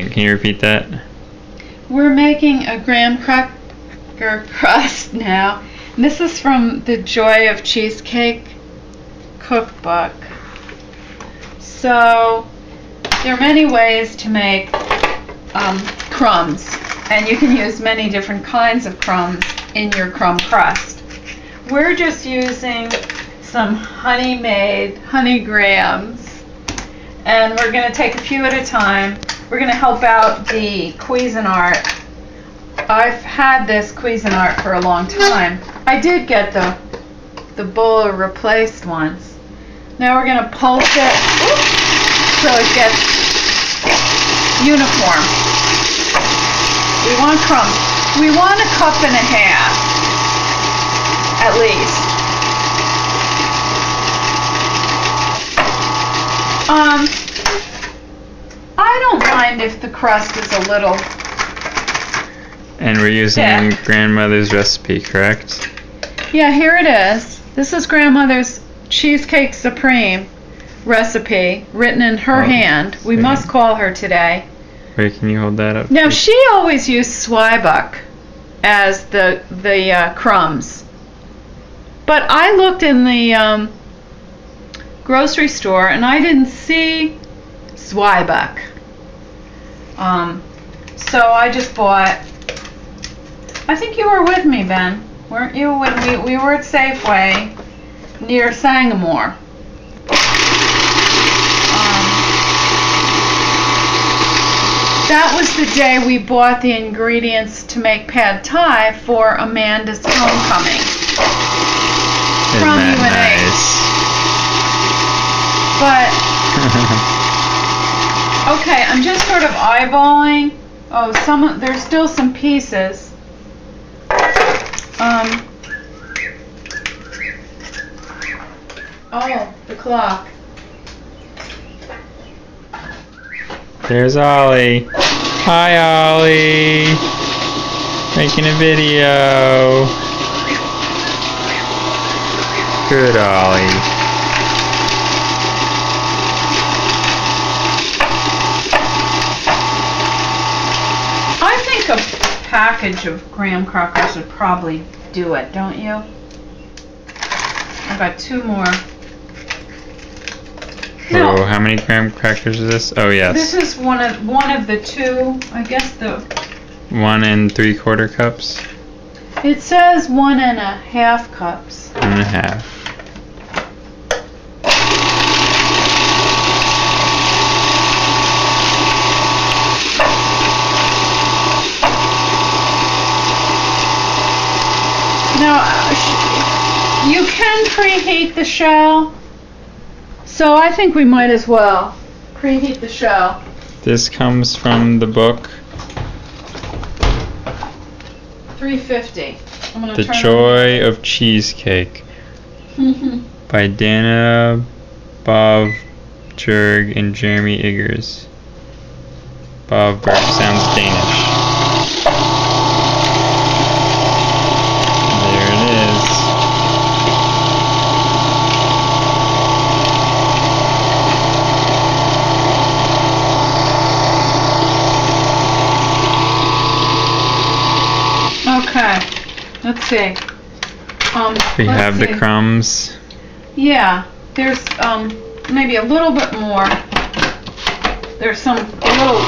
Can you repeat that? We're making a graham cracker crust now. This is from the Joy of Cheesecake cookbook. So there are many ways to make crumbs, and you can use many different kinds of crumbs in your crumb crust. We're just using some honey-made honey grahams, and we're going to take a few at a time. We're going to help out the Cuisinart. I've had this Cuisinart for a long time. I did get the bowl replaced once. Now we're going to pulse it so it gets uniform. We want crumbs. We want 1.5 cups at least. I don't mind if the crust is a little And we're using thick. grandmother's recipe, correct? Yeah, here it is. This is grandmother's Cheesecake Supreme recipe, written in her hand. We must call her today. Wait, can you hold that up? Now, she always used Zwieback as the crumbs. But I looked in the grocery store and I didn't see Zwieback. So I just bought, I think you were with me, Ben, weren't you, when we were at Safeway near Sangamore. That was the day we bought the ingredients to make pad thai for Amanda's homecoming. From Isn't UNH. that But okay, I'm just sort of eyeballing. Oh, there's still some pieces. Oh, the clock. There's Ollie. Hi, Ollie. Making a video. Good, Ollie. I think a package of graham crackers would probably do it, don't you? I've got 2 more. No. Oh, how many graham crackers is this? Oh, yes. This is one of the 2, I guess 1 3/4 cups. it says 1.5 cups. 1.5. Now, you can preheat the shell, so I think we might as well preheat the shell. This comes from the book 350. I'm gonna The turn Joy of Cheesecake by Dana Bovjerg and Jeremy Eggers. Bovberg sounds Danish. There it is. Okay, let's see. We let's have the see. crumbs. Yeah, there's maybe a little bit more. There's some little.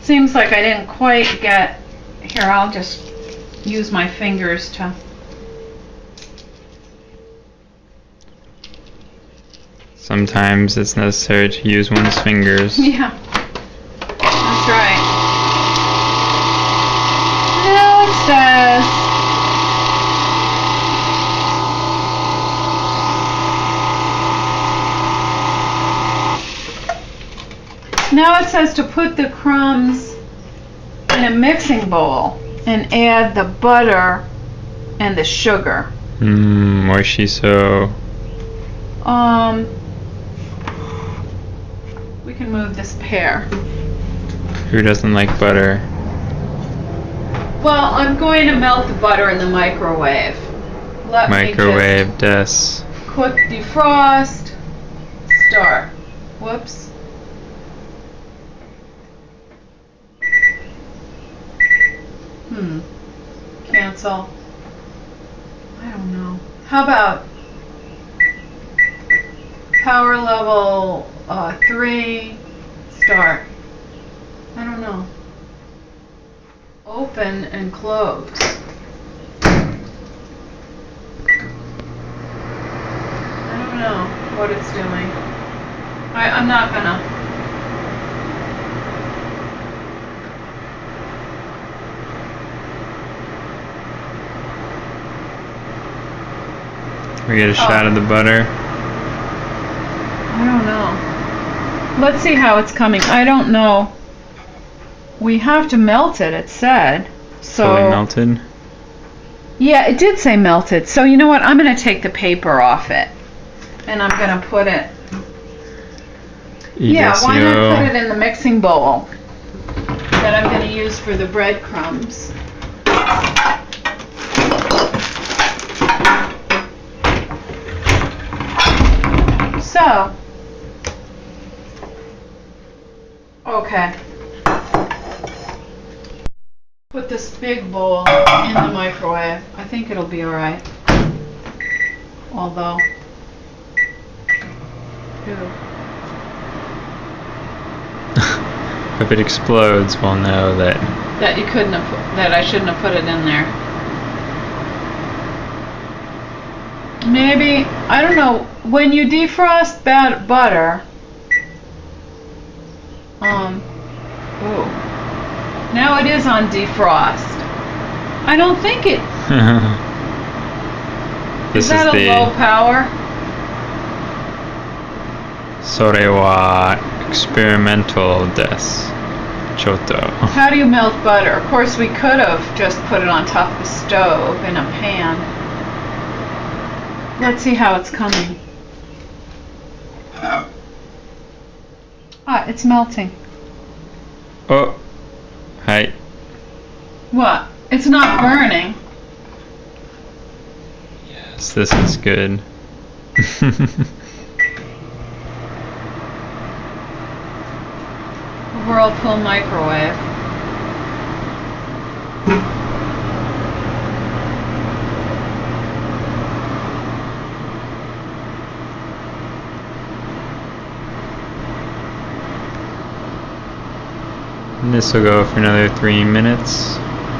Seems like I didn't quite get. Here, I'll just use my fingers to. Sometimes it's necessary to use one's fingers. Yeah, that's right. Now it says. Now it says to put the crumbs in a mixing bowl and add the butter and the sugar. Moishiso. We can move this pear. Who doesn't like butter? Well, I'm going to melt the butter in the microwave. Let me Microwave des. quick defrost, start. Whoops. Cancel. I don't know. How about power level 3, start. I don't know. Open and close. I don't know what it's doing. I'm not gonna. We get a shot of the butter. I don't know. Let's see how it's coming. I don't know. We have to melt it, it said. So Fully melted. yeah, it did say melted. So you know what? I'm going to take the paper off it. And I'm going to put it... Yeah, why not put it in the mixing bowl that I'm going to use for the breadcrumbs. So, okay. Put this big bowl in the microwave. I think it'll be alright. Although, if it explodes, we'll know that you couldn't have that I shouldn't have put it in there. Maybe, I don't know, when you defrost butter, ooh, now it is on defrost. I don't think it, this is that is a low power? Sore wa experimental des. Choto. How do you melt butter? Of course, we could have just put it on top of the stove in a pan. Let's see how it's coming. Ah, it's melting. Oh, hi. What? It's not burning. Yes, this is good. Whirlpool microwave. And this will go for another 3 minutes.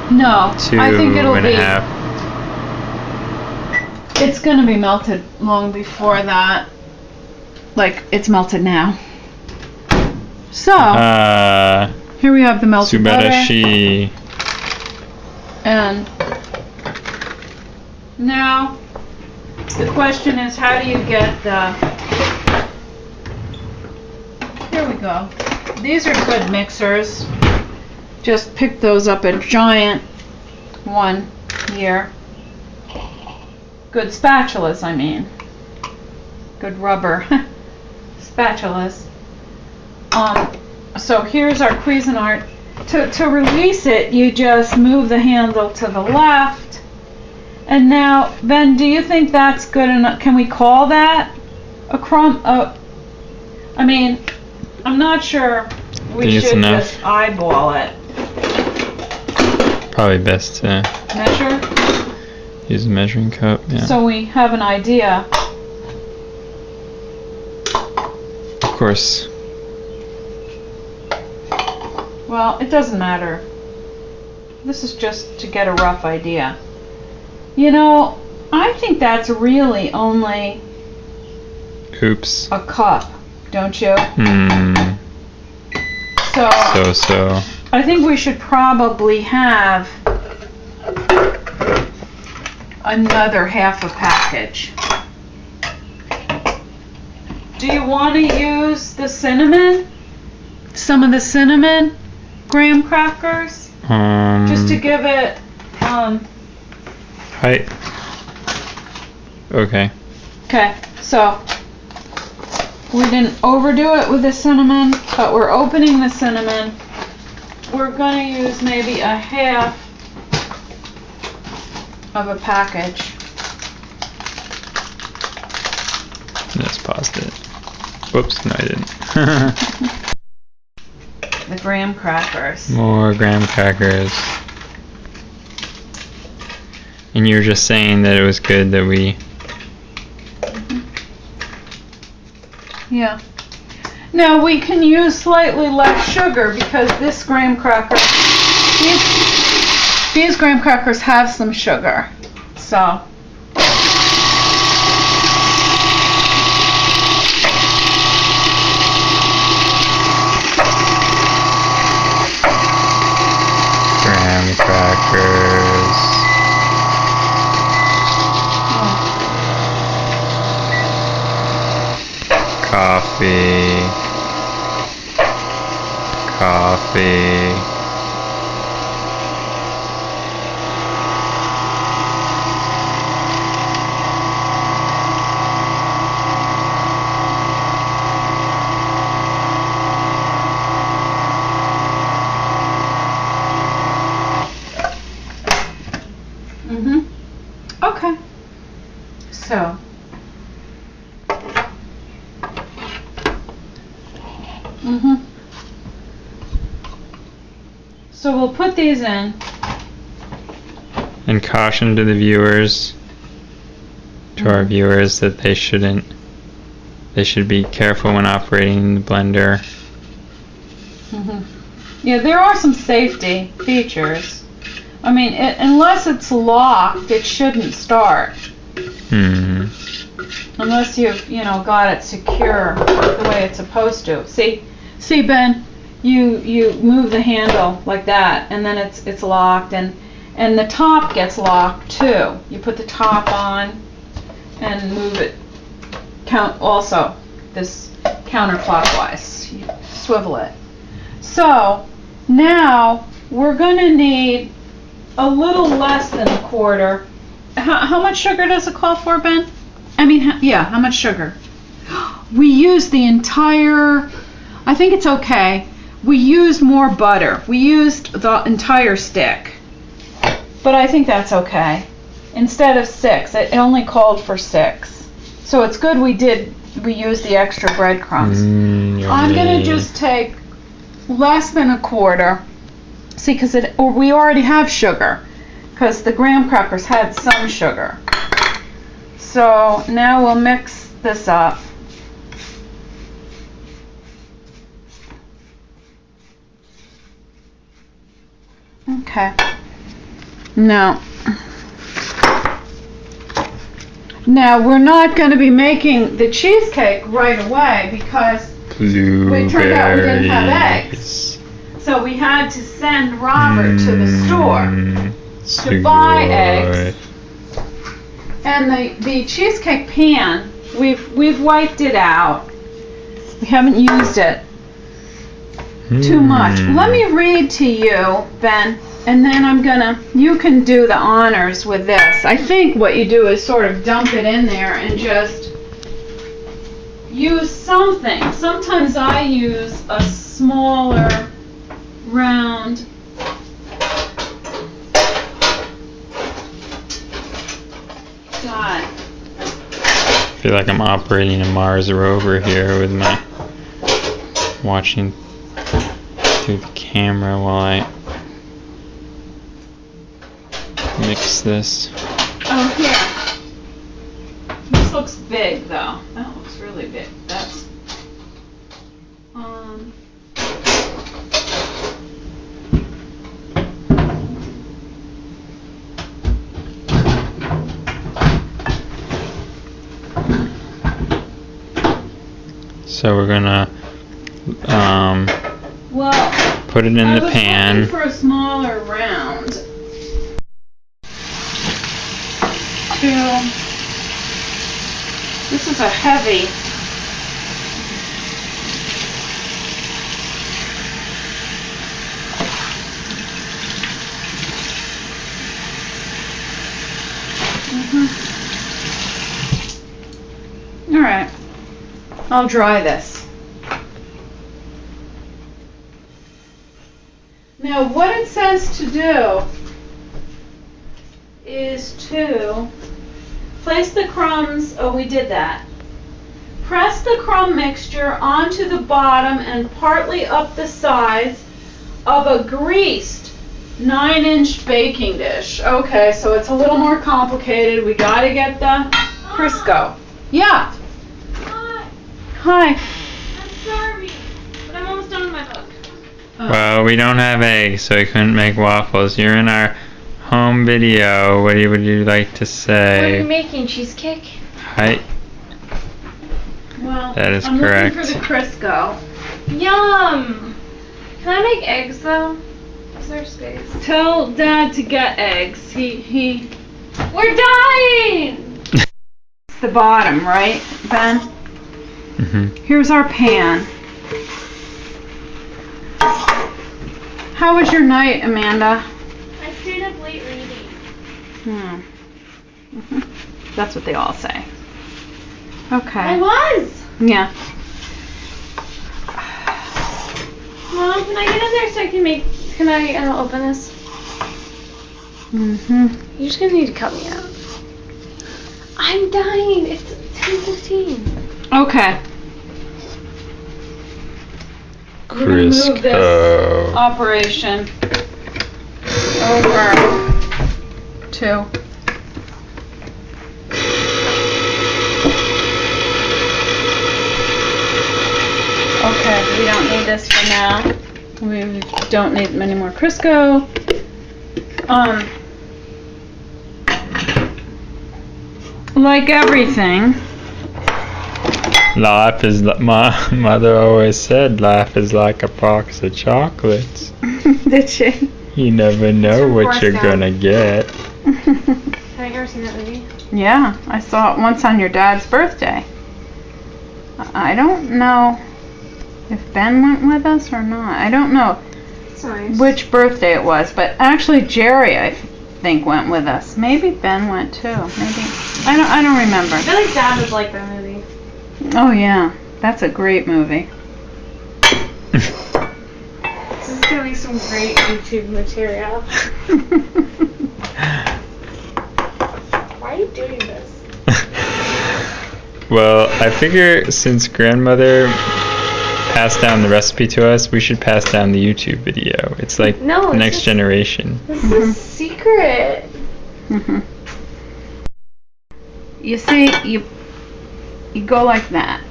No, I think it'll and a be. half. It's gonna be melted long before that. Like it's melted now. So here we have the melted butter. Subarashi. And now the question is, how do you get the... Here we go. These are good mixers. Just pick those up at Giant one here. Good spatulas, I mean. Good rubber spatulas. So here's our Cuisinart. To release it, you just move the handle to the left. And now, Ben, do you think that's good enough? Can we call that a crumb? I mean, I'm not sure we should just eyeball it. Probably best to measure. Use a measuring cup. Yeah. So we have an idea. Of course. Well, it doesn't matter. This is just to get a rough idea. You know, I think that's really only Oops. a cup, don't you? So I think we should probably have another half a package. Do you want to use the cinnamon? Some of the cinnamon graham crackers? Just to give it height. Okay. Okay, so we didn't overdo it with the cinnamon, but we're opening the cinnamon. We're going to use maybe a half of a package. Just paused it. Whoops, no I didn't. The graham crackers. More graham crackers. And you were just saying that it was good that we... Yeah. Now we can use slightly less sugar because this graham cracker, these graham crackers have some sugar. So. Graham crackers. Coffee. Okay. So. So we'll put these in. And caution to the viewers, to our viewers, that they should be careful when operating the blender. Yeah, there are some safety features. I mean, unless it's locked, it shouldn't start. Unless you've, got it secure the way it's supposed to. See, Ben, you move the handle like that, and then it's locked, and the top gets locked too. You put the top on and move it. Also this counterclockwise. You swivel it. So now we're going to need a little less than a quarter. How much sugar does it call for, Ben? I mean, how much sugar? We used the entire, I think it's okay. We used more butter. We used the entire stick. But I think that's okay. Instead of 6, it only called for 6. So it's good we used the extra breadcrumbs. I'm going to just take less than a quarter. See, because we already have sugar. Because the graham crackers had some sugar. So now we'll mix this up. Okay. Now we're not going to be making the cheesecake right away because it turned out we didn't have eggs. So we had to send Robert to the store to buy eggs. And the cheesecake pan, we've wiped it out. We haven't used it too much. Let me read to you, Ben, and then you can do the honors with this. I think what you do is sort of dump it in there and just use something. Sometimes I use a smaller round. God. I feel like I'm operating a Mars rover here with my watching through the camera while I mix this. Oh, here. This looks big, though. That looks really big. That's So we're gonna put it in the pan. I was looking for a smaller round. This is a heavy. All right. I'll dry this. Now what it says to do is to place the crumbs, we did that. press the crumb mixture onto the bottom and partly up the sides of a greased 9-inch baking dish. Okay, so it's a little more complicated. We gotta get the Crisco. Yeah. Hi. I'm starving, but I'm almost done with my book. Well, we don't have eggs, so we couldn't make waffles. You're in our home video. What would you like to What are say? you making? Cheesecake? Hi. Well, That is I'm correct. looking for the Crisco. Yum! Can I make eggs though? Is there space? Tell Dad to get eggs. He. We're dying! It's the bottom, right, Ben? Mhm. Here's our pan. How was your night, Amanda? I stayed up late reading. That's what they all say. I Okay. was! Yeah. Mom, can I get in there so I can I open this? Mhm. You're just gonna need to cut me out. I'm dying. It's 10:15. Okay. We're gonna move this Crisco. operation over to. Okay, we don't need this for now. We don't need many more Crisco. Like everything, Life is, my mother always said, life is like a box of chocolates. did she? You never know Some what Forrest you're Gump. gonna get. Have you ever seen that movie? Yeah, I saw it once on your dad's birthday. I don't know if Ben went with us or not. I don't know It's nice. which birthday it was, but actually Jerry, I think, went with us. Maybe Ben went too. Maybe I don't remember. I feel like Dad would like that movie. Oh yeah, that's a great movie. This is gonna be some great YouTube material. Why are you doing this? Well, I figure since grandmother passed down the recipe to us, we should pass down the YouTube video. It's like No, it's next just- generation. This is secret. Mhm. You see, you go like that,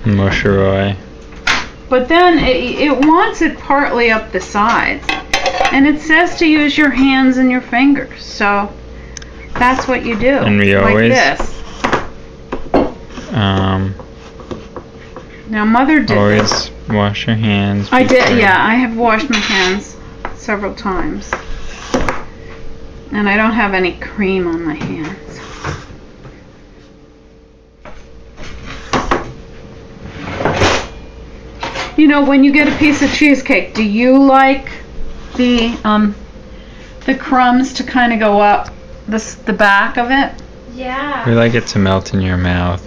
Mosheroy. but then it wants it partly up the sides, and it says to use your hands and your fingers. So that's what you do. And we like always- this. Um, Now, Mother did this. always wash your hands. I did, before- yeah. I have washed my hands several times, and I don't have any cream on my hands. You know, when you get a piece of cheesecake, do you like the crumbs to kind of go up the back of it? Yeah. We like it to melt in your mouth.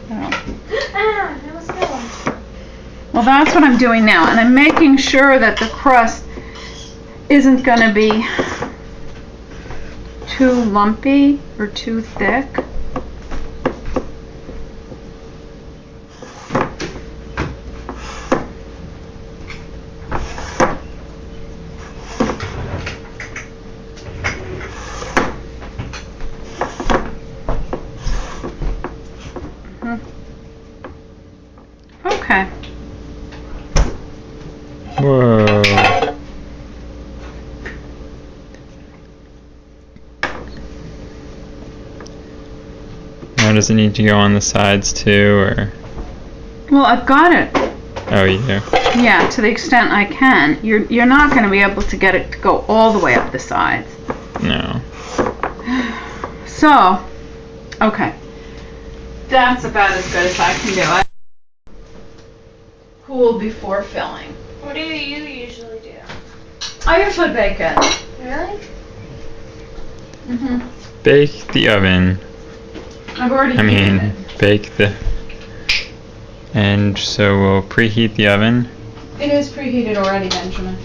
Ah, that was good. Well, that's what I'm doing now, and I'm making sure that the crust isn't going to be too lumpy or too thick. Okay. Whoa. Now does it need to go on the sides too, or? Well, I've got it. Oh, you do. Yeah, to the extent I can. You're not going to be able to get it to go all the way up the sides. No. So, okay. That's about as good as I can do it. Cool before filling. What do you usually do? I usually bake it. Really? Bake the oven. I've already I heated mean, it. bake the. And so we'll preheat the oven. It is preheated already, Benjamin.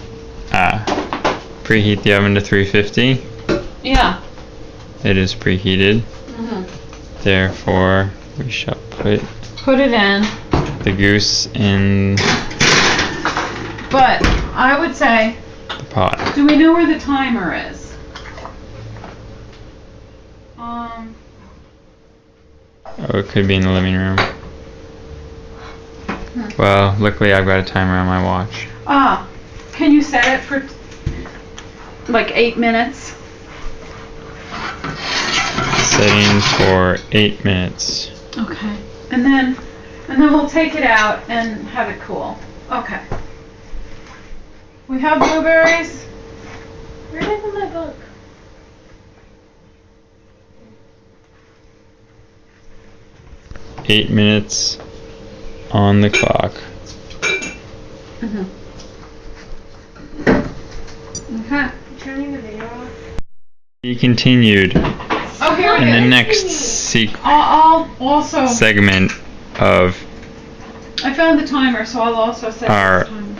Preheat the oven to 350. Yeah. It is preheated. Therefore, we shall put it in. the goose in But I would say, the pot. do we know where the timer is? Oh, it could be in the living room. Well, luckily I've got a timer on my watch. Can you set it for like 8 minutes? Setting for 8 minutes. Okay. And then we'll take it out and have it cool. Okay. We have blueberries. Where is in my book? Eight minutes on the clock. Okay. Turning the video off. Be continued Oh, here it in the is. next I'll also. segment of I found the timer, so I'll also set Our this timer.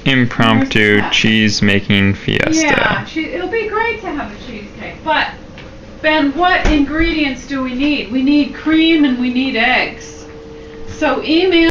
impromptu cheese making fiesta. Yeah, it'll be great to have a cheesecake. But, Ben, what ingredients do we need? We need cream and we need eggs. So email